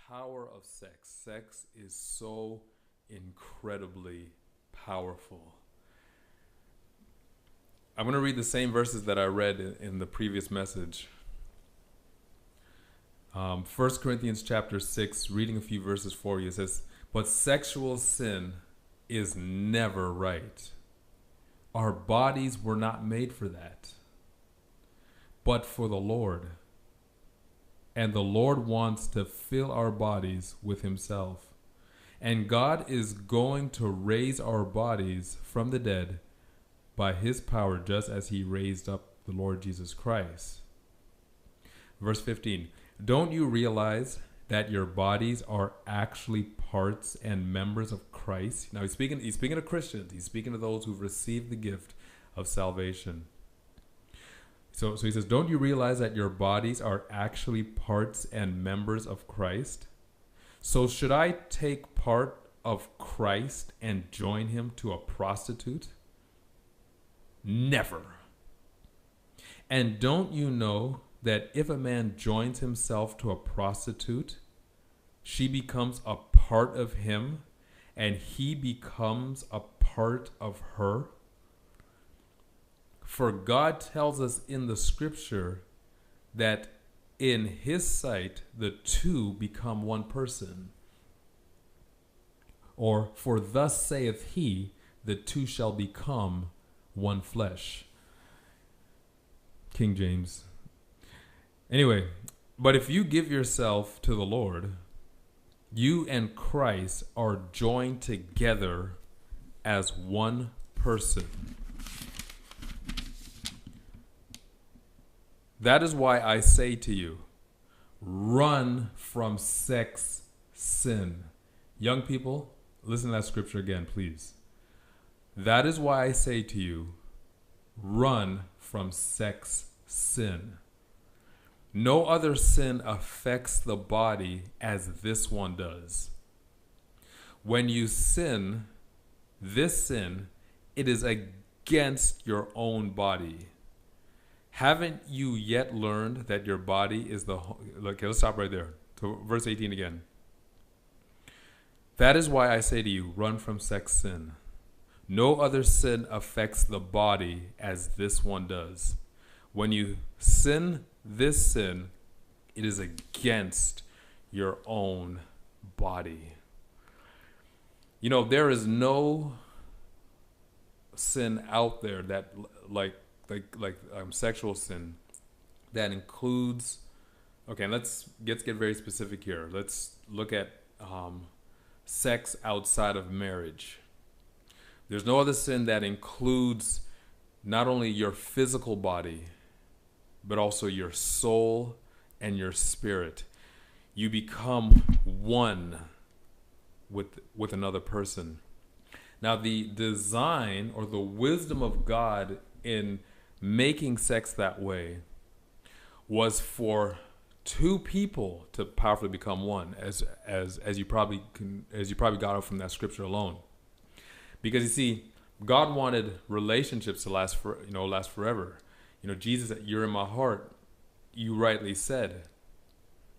power of sex. Sex is so incredibly powerful. I'm going to read the same verses that I read in the previous message. 1 Corinthians chapter 6, reading a few verses for you, it says, "But sexual sin is never right. Our bodies were not made for that, but for the Lord. And the Lord wants to fill our bodies with himself. And God is going to raise our bodies from the dead by his power, just as he raised up the Lord Jesus Christ." Verse 15, "Don't you realize that your bodies are actually parts and members of Christ?" Now he's speaking to Christians. He's speaking to those who've received the gift of salvation. So he says, "Don't you realize that your bodies are actually parts and members of Christ? So should I take part of Christ and join him to a prostitute? Never. And don't you know that if a man joins himself to a prostitute, she becomes a part of him and he becomes a part of her? For God tells us in the scripture that in his sight, the two become one person. Or, for thus saith he, the two shall become one flesh." King James. Anyway, "But if you give yourself to the Lord, you and Christ are joined together as one person. That is why I say to you, run from sex sin." Young people, listen to that scripture again, please. "That is why I say to you, run from sex sin. No other sin affects the body as this one does. When you sin, this sin, it is against your own body. Haven't you yet learned that your body is the..." Okay, let's stop right there. So verse 18 again. "That is why I say to you, run from sex sin. No other sin affects the body as this one does. When you sin this sin, it is against your own body." You know, there is no sin out there that like sexual sin that includes. Okay, let's get very specific here. Let's look at sex outside of marriage. There's no other sin that includes not only your physical body, but also your soul and your spirit. You become one with another person. Now, the design or the wisdom of God in making sex that way was for two people to powerfully become one, as you probably got out from that scripture alone. Because you see, God wanted relationships to last forever. You know, Jesus, "You're in my heart," you rightly said.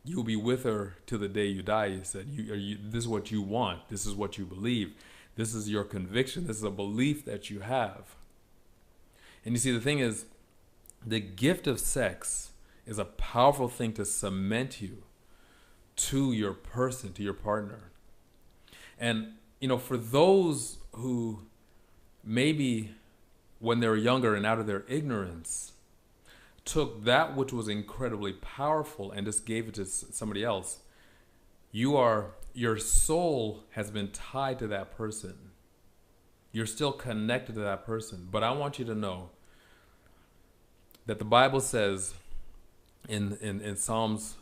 You'll be with her till the day you die. He said, "This is what you want. This is what you believe. This is your conviction. This is a belief that you have." And you see, the thing is, the gift of sex is a powerful thing to cement you to your person, to your partner. And, you know, for those who maybe when they were younger and out of their ignorance took that which was incredibly powerful and just gave it to somebody else, your soul has been tied to that person. You're still connected to that person. But I want you to know that the Bible says in Psalms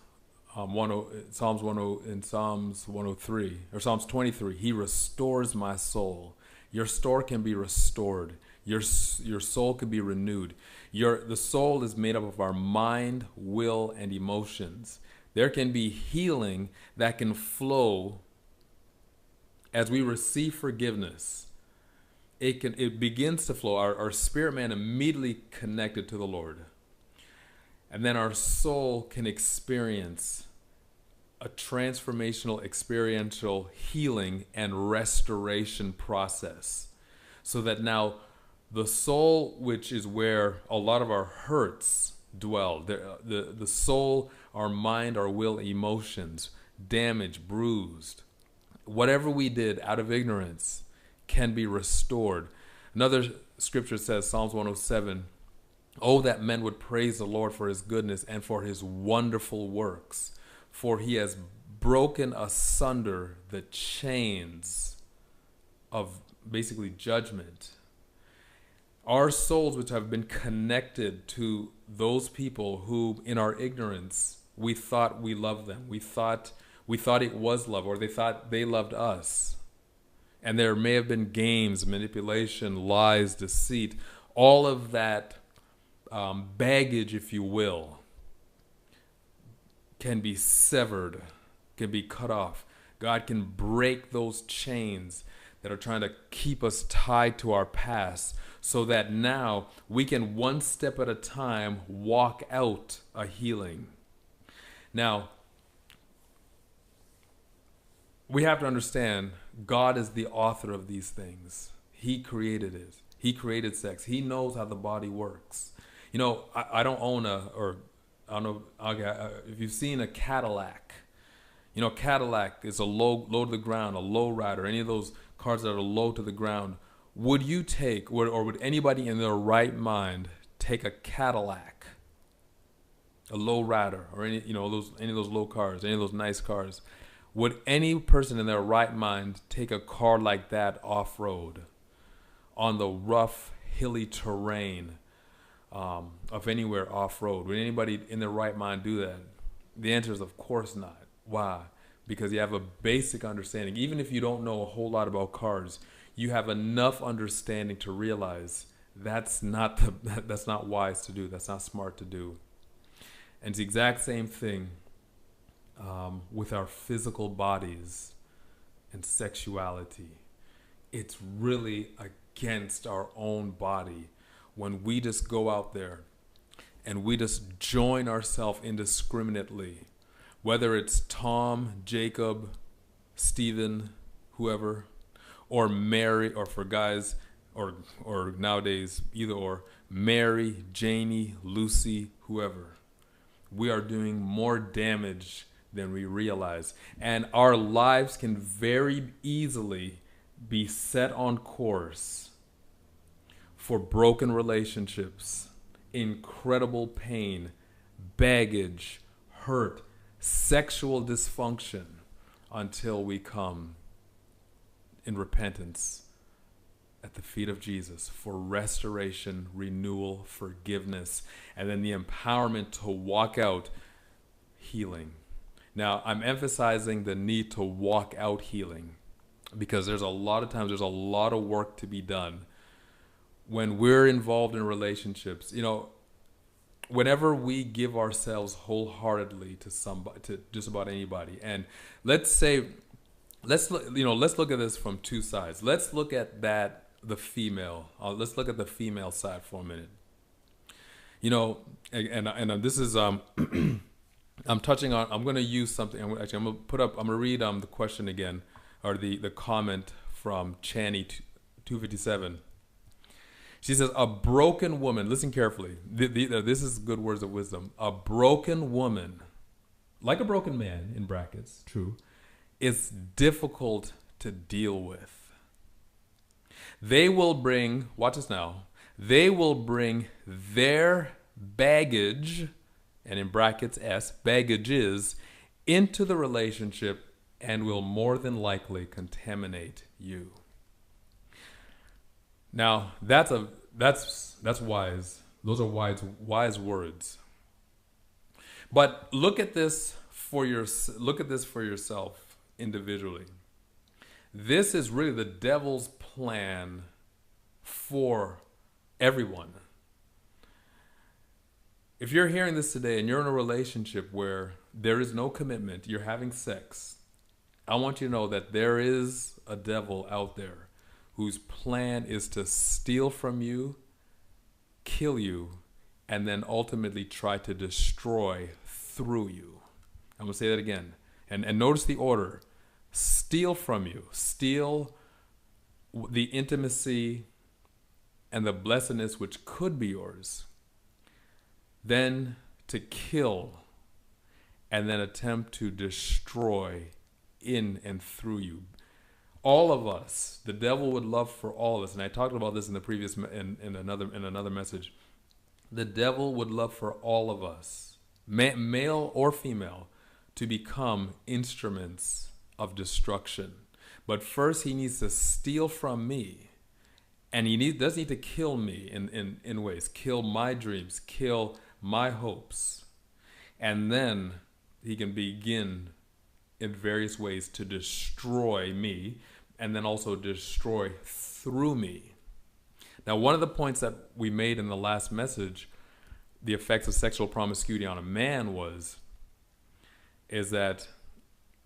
103 or Psalms 23, "He restores my soul." Your soul can be restored. Your soul can be renewed. The soul is made up of our mind, will, and emotions. There can be healing that can flow as we receive forgiveness. It begins to flow. Our spirit man immediately connected to the Lord. And then our soul can experience a transformational, experiential healing and restoration process. So that now the soul, which is where a lot of our hurts dwell, the soul, our mind, our will, emotions, damaged, bruised, whatever we did out of ignorance can be restored. Another scripture says, Psalms 107, "Oh, that men would praise the Lord for his goodness and for his wonderful works, for he has broken asunder the chains of basically judgment." Our souls, which have been connected to those people who, in our ignorance, we thought we loved them. We thought it was love, or they thought they loved us. And there may have been games, manipulation, lies, deceit, all of that baggage, if you will, can be severed, can be cut off. God can break those chains that are trying to keep us tied to our past, so that now we can, one step at a time, walk out a healing. Now, we have to understand God is the author of these things. He created it. He created sex. He knows how the body works. You know, I don't own I don't know, if you've seen a Cadillac. You know, Cadillac is a low to the ground, a low rider, any of those cars that are low to the ground. Would you take, or would anybody in their right mind take a Cadillac, a low rider, or any of those low cars, any of those nice cars? Would any person in their right mind take a car like that off-road on the rough, hilly terrain of anywhere off-road? Would anybody in their right mind do that? The answer is of course not. Why? Because you have a basic understanding. Even if you don't know a whole lot about cars, you have enough understanding to realize that's not wise to do. That's not smart to do. And it's the exact same thing with our physical bodies and sexuality. It's really against our own body when we just go out there and we just join ourselves indiscriminately, whether it's Tom, Jacob, Stephen, whoever, or Mary, or for guys, or nowadays either or, Mary, Janie, Lucy, whoever. We are doing more damage than we realize. And our lives can very easily be set on course for broken relationships, incredible pain, baggage, hurt, sexual dysfunction, until we come in repentance at the feet of Jesus for restoration, renewal, forgiveness, and then the empowerment to walk out healing. Now, I'm emphasizing the need to walk out healing because there's a lot of work to be done when we're involved in relationships. You know, whenever we give ourselves wholeheartedly to somebody, to just about anybody, and let's look at this from two sides. Let's look at the female. Let's look at the female side for a minute. You know, and this is I'm touching on. I'm going to use something. I'm going to read the question again, or the comment from Channy 257. She says, "A broken woman." Listen carefully. This is good words of wisdom. A broken woman, like a broken man in brackets, true, is difficult to deal with. They will bring. Watch this now. They will bring their baggage, and in brackets S, baggages, into the relationship and will more than likely contaminate you. Now, that's wise. Those are wise words. But look at this for yourself individually. This is really the devil's plan for everyone. If you're hearing this today and you're in a relationship where there is no commitment, you're having sex, I want you to know that there is a devil out there whose plan is to steal from you, kill you, and then ultimately try to destroy through you. I'm going to say that again. And notice the order. Steal from you. Steal the intimacy and the blessedness which could be yours. Then to kill, and then attempt to destroy in and through you. All of us, the devil would love for all of us, and I talked about this in the previous in another message. The devil would love for all of us, male or female, to become instruments of destruction. But first, he needs to steal from me, and he does need to kill me in ways, kill my dreams, kill my hopes, and then he can begin in various ways to destroy me, and then also destroy through me. Now, one of the points that we made in the last message, the effects of sexual promiscuity on a man, is that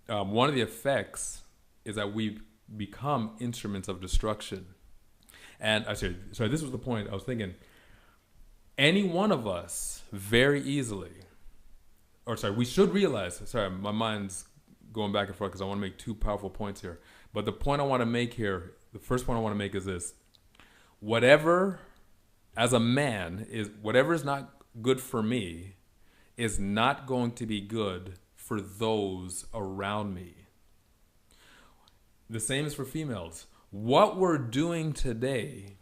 one of the effects is that we become instruments of destruction. And sorry, this was the point I was thinking. Any one of us very easily, we should realize, my mind's going back and forth because I want to make two powerful points here. But the point I want to make here, the first point I want to make is this. Whatever, as a man, whatever is not good for me is not going to be good for those around me. The same is for females. What we're doing today,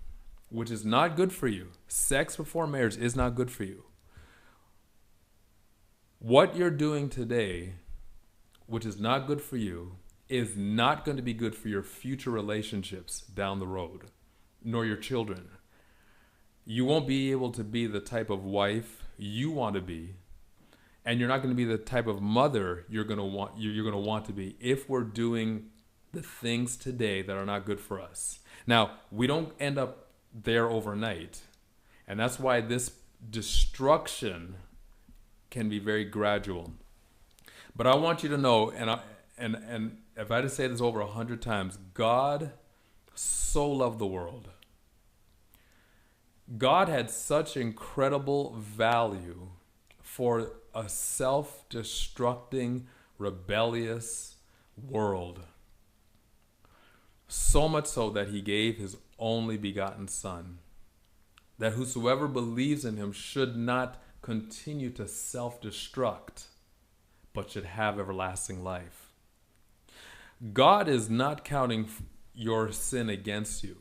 which is not good for you, sex before marriage is not good for you. What you're doing today, which is not good for you, is not going to be good for your future relationships down the road, nor your children. You won't be able to be the type of wife you want to be, and you're not going to be the type of mother you're going to want to be if we're doing the things today that are not good for us. Now, we don't end up there overnight, and that's why this destruction can be very gradual. But I want you to know, and if I had to say this over 100 times, God so loved the world. God had such incredible value for a self-destructing, rebellious world. So much so that he gave his only begotten Son, that whosoever believes in him should not continue to self-destruct, but should have everlasting life. God is not counting your sin against you.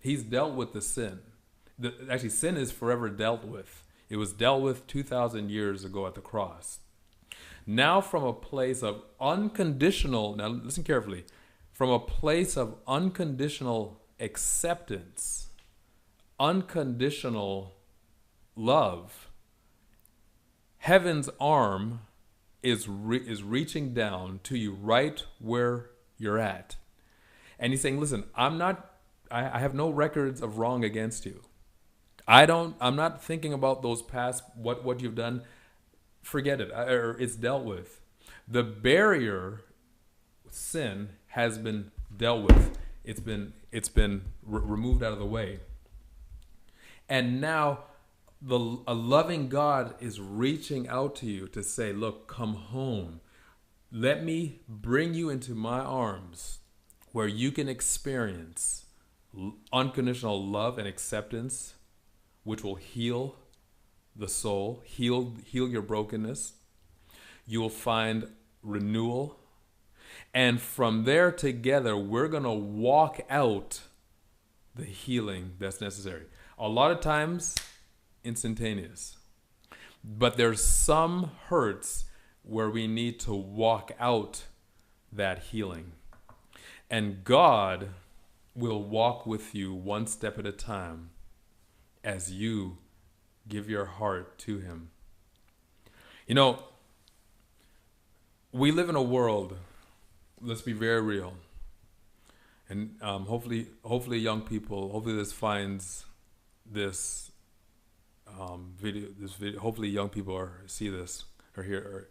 He's dealt with the sin. Actually, sin is forever dealt with. It was dealt with 2,000 years ago at the cross. Now from a place of unconditional, now listen carefully, from a place of unconditional acceptance, unconditional love, heaven's arm is reaching down to you right where you're at. And he's saying, listen, I have no records of wrong against you. I'm not thinking about those past, what you've done. Forget it. It's dealt with. The barrier, sin, has been dealt with. It's been removed out of the way. And now a loving God is reaching out to you to say, look, come home. Let me bring you into my arms where you can experience unconditional love and acceptance, which will heal the soul, heal your brokenness. You will find renewal. And from there together, we're going to walk out the healing that's necessary. A lot of times, instantaneous. But there's some hurts where we need to walk out that healing. And God will walk with you one step at a time as you give your heart to him. You know, we live in a world, let's be very real. And hopefully young people, hopefully this finds this video. Hopefully young people see this or here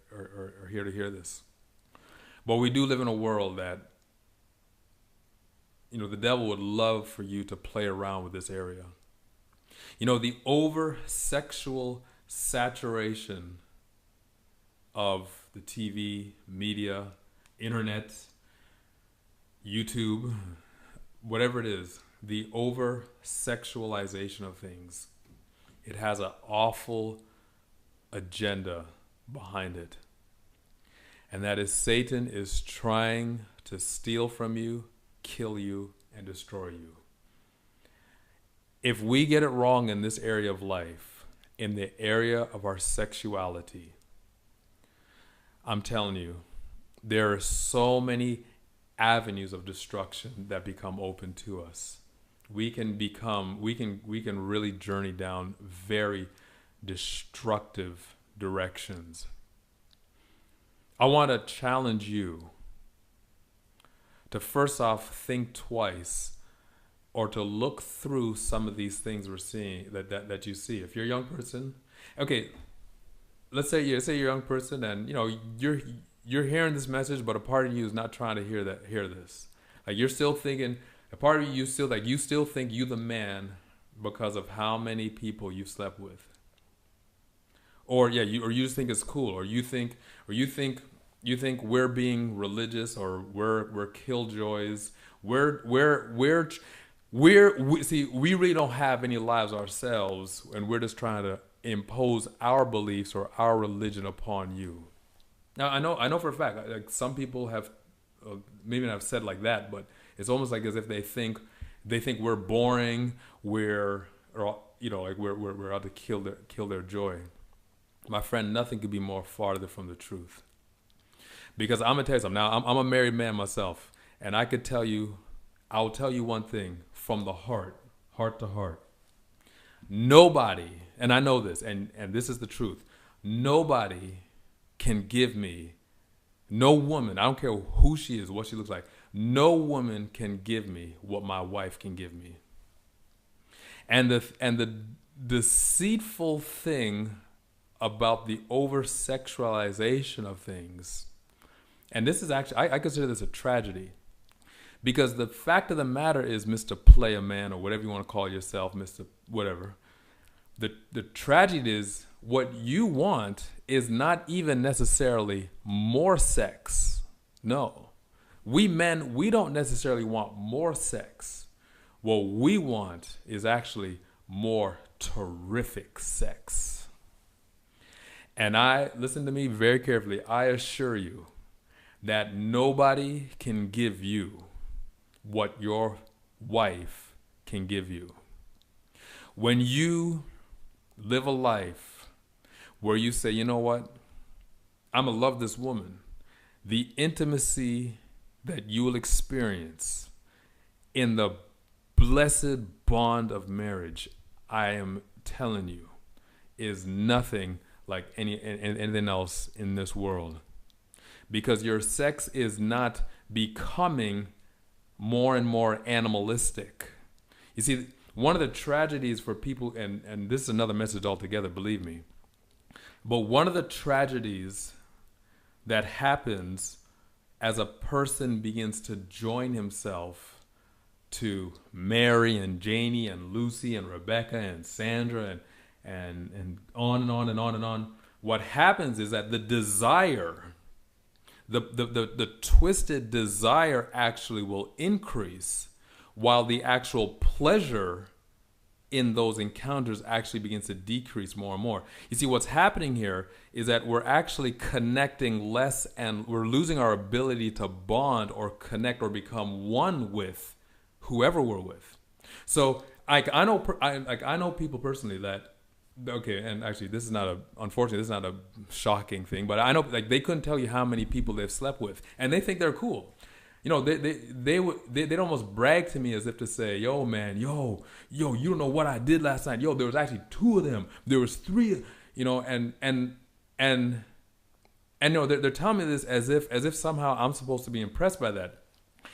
to hear this. But we do live in a world that, you know, the devil would love for you to play around with this area. You know, the over sexual saturation of the TV, media, internet, YouTube, whatever it is, the over sexualization of things. It has an awful agenda behind it. And that is Satan is trying to steal from you, kill you, and destroy you. If we get it wrong in this area of life, in the area of our sexuality, I'm telling you, there are so many avenues of destruction that become open to us. We can really journey down very destructive directions. I want to challenge you to first off think twice, or to look through some of these things we're seeing that you see. If you're a young person, okay, let's say you're a young person, and you're hearing this message, but a part of you is not trying to hear this. Like, you're still thinking, a part of you still think you the man because of how many people you slept with. Or you just think it's cool, or you think we're being religious, or we're killjoys. We really don't have any lives ourselves, and we're just trying to impose our beliefs or our religion upon you. Now, I know for a fact, like, some people have maybe not said like that, but it's almost like as if they think we're boring, we're out to kill their joy. My friend, nothing could be more farther from the truth. Because I'm gonna tell you something. Now, I'm a married man myself, and I'll tell you one thing from the heart to heart. Nobody, and I know this, and this is the truth. Nobody can give me, no woman, I don't care who she is, what she looks like, no woman can give me what my wife can give me. And the deceitful thing about the over-sexualization of things, and this is actually, I consider this a tragedy, because the fact of the matter is, Mr. Play Man, or whatever you want to call yourself, Mr. Whatever, the tragedy is, what you want is not even necessarily more sex. No. We men, we don't necessarily want more sex. What we want is actually more terrific sex. And listen to me very carefully, I assure you that nobody can give you what your wife can give you. When you live a life where you say, you know what, I'm going to love this woman, the intimacy that you will experience in the blessed bond of marriage, I am telling you, is nothing like anything else in this world. Because your sex is not becoming more and more animalistic. You see, one of the tragedies for people, and this is another message altogether, believe me, but one of the tragedies that happens as a person begins to join himself to Mary and Janie and Lucy and Rebecca and Sandra and on and on and on and on, what happens is that the desire, the twisted desire actually will increase, while the actual pleasure in those encounters actually begins to decrease more and more. You see, what's happening here is that we're actually connecting less, and we're losing our ability to bond or connect or become one with whoever we're with. So I know people personally that, okay, and actually unfortunately this is not a shocking thing, but I know, like, they couldn't tell you how many people they've slept with, and they think they're cool. You know, they'd almost brag to me as if to say, yo, man, yo, you don't know what I did last night. Yo, there was actually 2 of them. There was 3, you know, and you know, they're telling me this as if somehow I'm supposed to be impressed by that.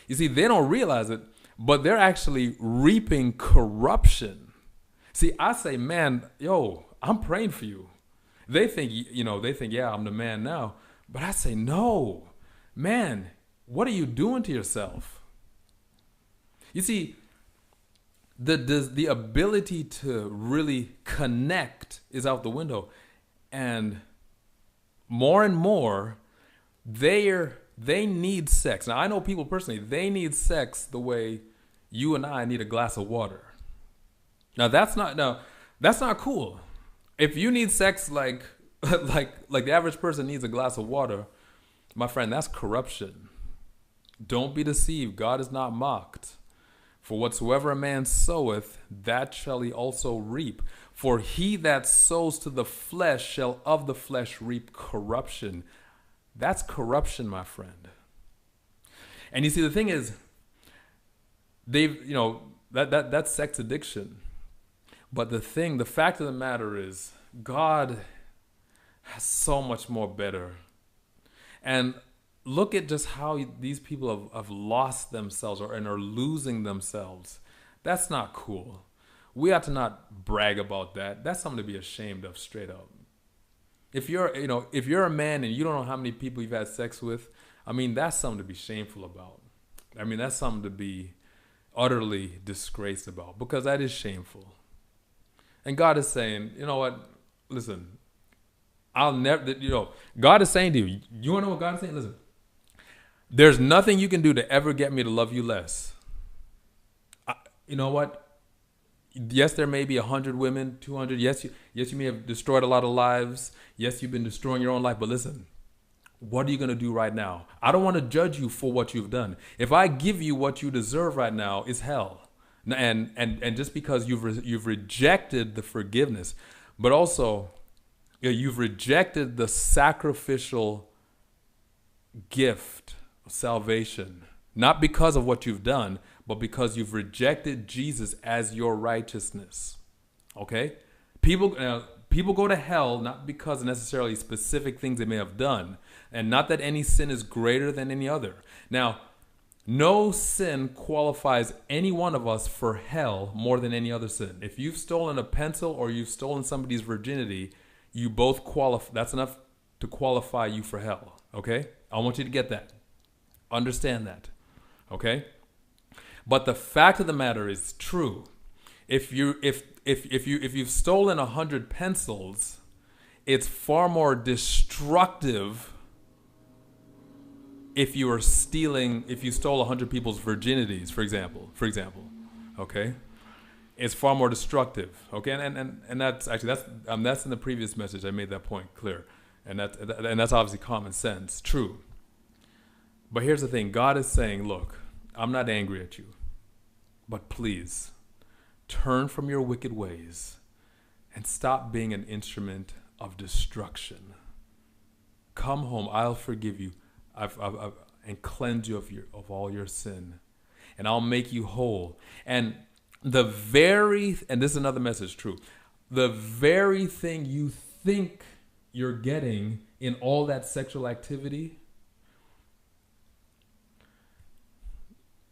You see, they don't realize it, but they're actually reaping corruption. See, I say, man, yo, I'm praying for you. They think, yeah, I'm the man now. But I say, no, man, what are you doing to yourself? You see, the ability to really connect is out the window. And more and more, they need sex. Now, I know people personally, they need sex the way you and I need a glass of water. Now, that's not cool. If you need sex like like the average person needs a glass of water, my friend, that's corruption. Don't be deceived. God is not mocked. For whatsoever a man soweth, that shall he also reap. For he that sows to the flesh shall of the flesh reap corruption. That's corruption, my friend. And you see, the thing is, that's sex addiction. But the fact of the matter is, God has so much more better. And look at just how these people have lost themselves and are losing themselves. That's not cool. We ought to not brag about that. That's something to be ashamed of, straight up. If you're a man and you don't know how many people you've had sex with, I mean, that's something to be shameful about. I mean, that's something to be utterly disgraced about, because that is shameful. And God is saying, you know what? Listen, God is saying to you, you want to know what God is saying? Listen, there's nothing you can do to ever get me to love you less. You know what? Yes, there may be 100 women, 200. Yes, you may have destroyed a lot of lives. Yes, you've been destroying your own life. But listen, what are you going to do right now? I don't want to judge you for what you've done. If I give you what you deserve right now, it's hell. And just because you've rejected the forgiveness, but also you've rejected the sacrificial gift of salvation, not because of what you've done, but because you've rejected Jesus as your righteousness. Okay? People go to hell not because of necessarily specific things they may have done, and not that any sin is greater than any other. Now, no sin qualifies any one of us for hell more than any other sin. If you've stolen a pencil or you've stolen somebody's virginity, you both qualify. That's enough to qualify you for hell. Okay? I want you to get that. Understand that. Okay? But the fact of the matter is true. If you've stolen 100 pencils, it's far more destructive if you stole 100 people's virginities, for example, okay? It's far more destructive, okay? And that's actually, that's in the previous message. I made that point clear. And that's obviously common sense, true. But here's the thing. God is saying, look, I'm not angry at you, but please turn from your wicked ways and stop being an instrument of destruction. Come home. I'll forgive you. And cleanse you of all your sin, and I'll make you whole. And this is another message, true. The very thing you think you're getting in all that sexual activity,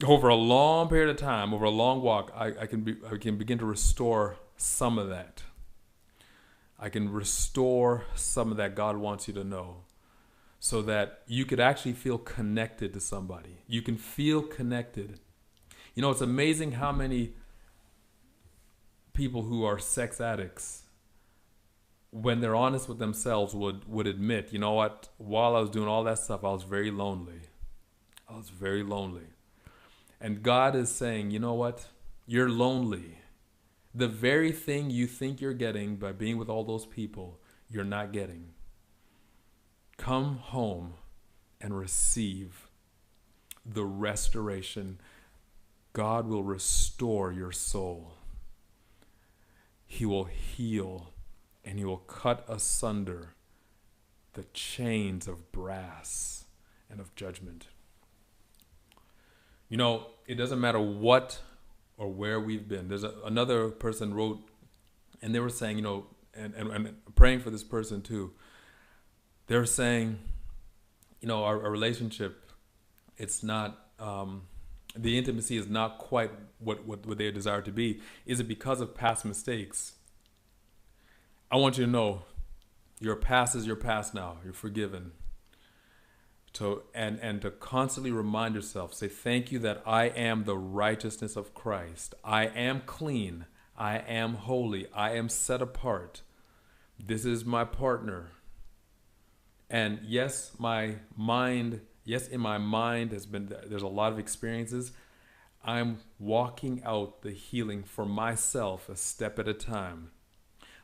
over a long period of time, over a long walk, I can begin to restore some of that. I can restore some of that God wants you to know, so that you could actually feel connected to somebody. You can feel connected. You know, it's amazing how many people who are sex addicts, when they're honest with themselves, would admit, you know what, while I was doing all that stuff, I was very lonely. I was very lonely. And God is saying, you know what, you're lonely. The very thing you think you're getting by being with all those people, you're not getting. Come home and receive the restoration. God will restore your soul. He will heal, and he will cut asunder the chains of brass and of judgment. You know, it doesn't matter what or where we've been. There's another person wrote, and they were saying, you know, and praying for this person too. They're saying, you know, our relationship, it's not, the intimacy is not quite what they desire to be. Is it because of past mistakes? I want you to know, your past is your past now. You're forgiven. And to constantly remind yourself, say, thank you that I am the righteousness of Christ. I am clean. I am holy. I am set apart. This is my partner. And yes, in my mind there's a lot of experiences. I'm walking out the healing for myself a step at a time.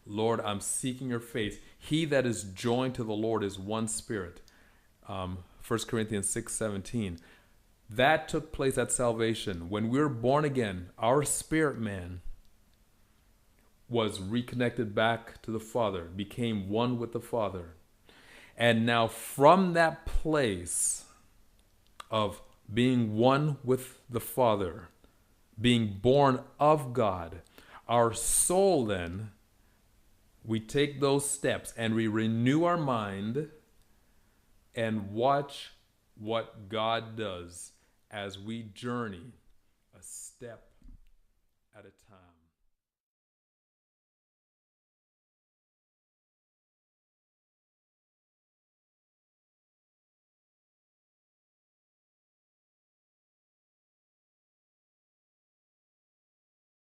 Lord, I'm seeking your face. He that is joined to the Lord is one spirit. 1 Corinthians 6:17. That took place at salvation. When we were born again, our spirit man was reconnected back to the Father, became one with the Father. And now from that place of being one with the Father, being born of God, our soul then, we take those steps and we renew our mind and watch what God does as we journey a step